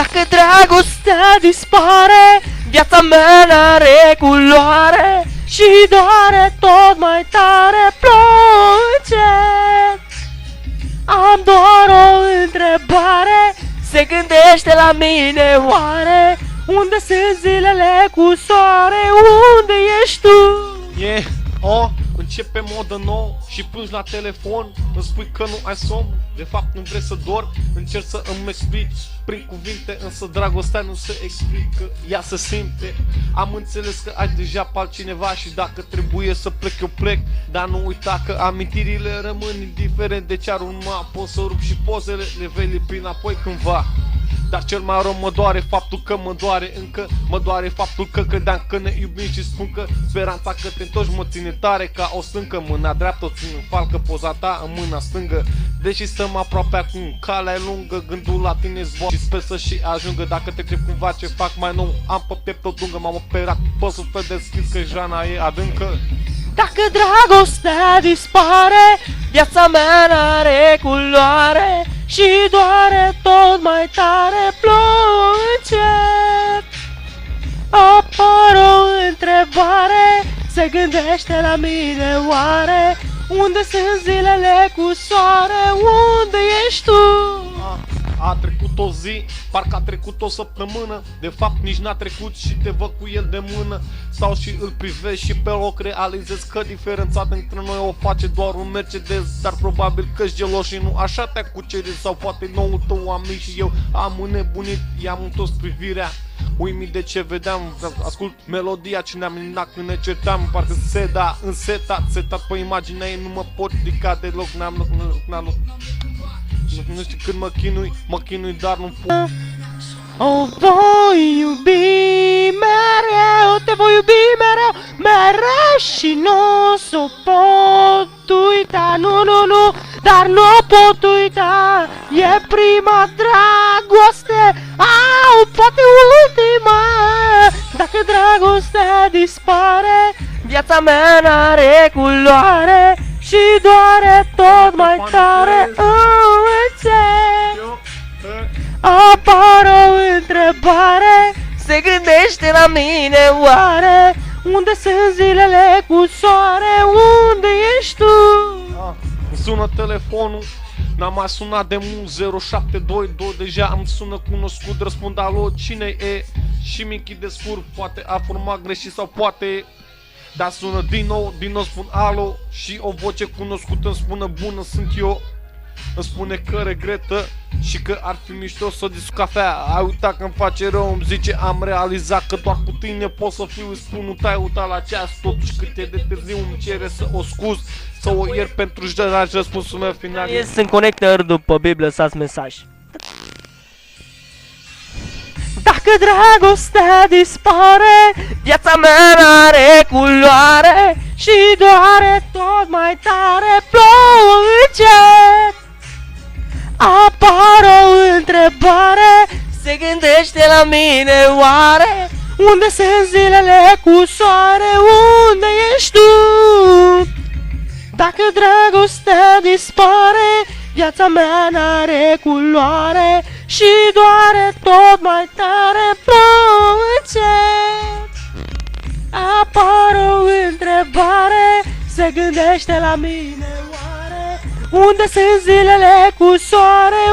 Dacă dragostea dispare, viața mea n-are culoare și doare tot mai tare, plânge. Am doar o întrebare, se gândește la mine oare? Unde sunt zilele cu soare? Unde ești tu? Începe modă nouă și plângi la telefon. Îmi spui că nu ai somn, de fapt nu vrei să dormi. Încerc să îmi explici prin cuvinte, însă dragostea nu se explică, ea se simte. Am înțeles că ai deja pe altcineva și dacă trebuie să plec eu plec. Dar nu uita că amintirile rămân indiferent de ce ar urma. Pot să rup și pozele, le vei lipi înapoi cândva. Dar cel mai rău mă doare faptul că mă doare încă. Mă doare faptul că credeam că ne iubim și spun că speranța că te întorci mă ține tare ca o stâncă. Mâna dreaptă o țin în falcă, poza ta în mâna stângă. Deși stăm aproape acum, calea e lungă, gândul la tine zbor și sper să și ajungă. Dacă te întreb cumva ce fac mai nou, am pe piept o dungă, m-am operat pe suflet deschis că jana e adâncă. Dacă dragostea dispare, viața mea n-are culoare și doare tot mai tare, plânge. Apare o întrebare, se gândește la mine oare? Unde sunt zilele cu soare? Unde ești tu? A trecut o zi, parcă a trecut o săptămână. De fapt nici n-a trecut și te văd cu el de mână. Sau și îl privești și pe loc realizezi că diferența dintre noi o face doar un Mercedes. Dar probabil că-și gelos și nu așa te-a cucerit. Sau poate noul tău amic și eu am înnebunit, i-am întors privirea. Uimit de ce vedeam, ascult melodia ce ne-am minat când ne certam. Parcă seda însetat, setat pe imaginea ei, nu mă pot ridica deloc, nu știu când mă chinui, dar nu pot. O voi iubi mereu, te voi iubi mereu, mereu și nu o pot uita, nu, dar nu o pot uita. E prima dragoste, poate ultima. Dacă dragostea dispare, viața mea n-are culoare și doare tot mai tare, apare o întrebare, se gândește la mine oare? Unde sunt zilele cu soare? Unde ești tu? Îmi sună telefonul, n-am mai sunat de mult, 0722, deja îmi sună cunoscut, răspund alo, cine e? Și mi închide scurt, poate a format greșit sau poate. Dar sună din nou spun alo și o voce cunoscută îmi spune bună, sunt eu. Îmi spune că regretă și că ar fi mișto să discut cafea. Ai uitat că îmi face rău, îmi zice am realizat că doar cu tine pot să fiu. Îi spun nu te-ai uitat la ceas, totuși cât e de târziu îmi cere să o scuz, să o iert pentru jăraj, răspunsul meu final. Sunt conector după Biblie, lăsați mesaj. Dacă dragostea dispare, viața mea n-are culoare și doare tot mai tare, plânge. Apare o întrebare, se gândește la mine oare? Unde sunt zilele cu soare? Unde ești tu? Dacă dragostea dispare, viața mea n-are culoare și doare tot mai tare, plânge. Apare o întrebare, se gândește la mine oare? Unde sunt zilele cu soare?